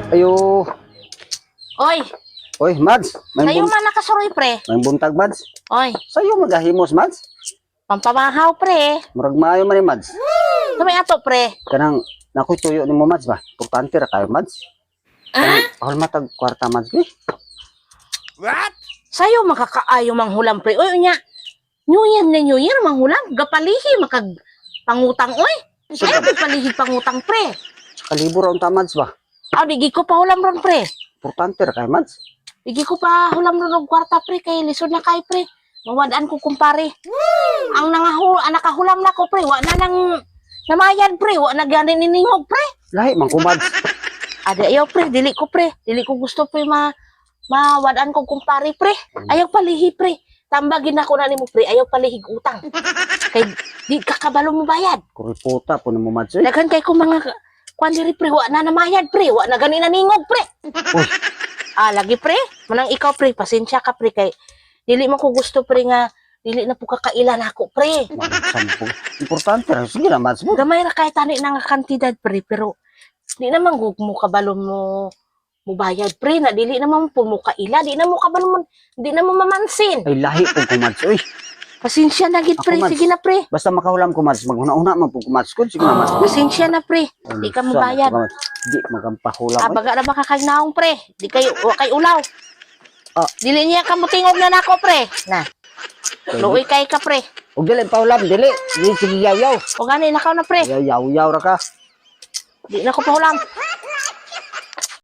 Ayo. Oy, Oy, Mads. sayo man nakasuroy, pre. May buntag, Mads. Oy, Sayo magahimos, Mads. pampabahaw, pre. Murag maayo man ni Mads. Kamay ato, pre. Kanang nakoy tuyo nimo, Mads ba? Importante ra kayo, Mads. Ahol matag kwarta, Mads. Eh. Sayo makakaayo manghulam, pre. Oy, unya. New Year, manghulam. Gapalihi, makag pangutang, oy. Sayo palihi pangutang, pre. Sa kalibur ang Mads ba? Aw, digi ko pa hulam ron, pre. Importante ra kayo, Mads. Digi ko pa hulam ron og kwarta, pre. Kay lisod na kay, pre. Mawadaan ko, kumpare. Ang nakahulam na ko, pre. Wa na nang namayan, pre. Wa na gani niningog, pre. Lahi man ko, Mads. Ada ayaw, pre. Dili ko, pre. Dili ko gusto, pre, mawadaan ko, kumpare, pre. Ayaw palihi, pre. Tambagin ako na nimo, pre. Ayaw palihig utang. Kay di kakabalo mo bayad. Kuriputa po nimo, Mads. Eh. Daghan kay ko mga kwandiri, pre. Wa na namayad, pre. Wa na gani naningog, pre. Uy. Lagi, pre. Manang ikaw, pre. Pasensya ka, pre. Kay dili man ko gusto, pre, nga dili na po kakailan ako, pre. Sampung. Importante ra. Sige na, Mads. Gamay ra kay tani nga kantidad, pre. Pero di naman mo kabalo mo bayad, pre. Na dili naman po mo kaila. Di na mo kabalo mo. Di na mo mamansin. Ay, lahi po ko, Mads. Uy. Pasensya na, gid, pre. Ako, Mads. Sige na, pre. Basta makahulam ko, Mads. Maghuna-una man po ko, Mads. Sige na, Mads. Pasensya na, pre. Di ka mo bayad. Di magampahulam. Baga na baka kay naong, pre. Di kayo, wa kay ulaw. Dili niya ka mutingog na nako, pre. Na. Luoy kay ka, pre. Ug dili pahulam, dili. Di sige yaw-yaw. O gani, nakaw na, pre. Yaw-yaw ra ka. Di na ko pahulam.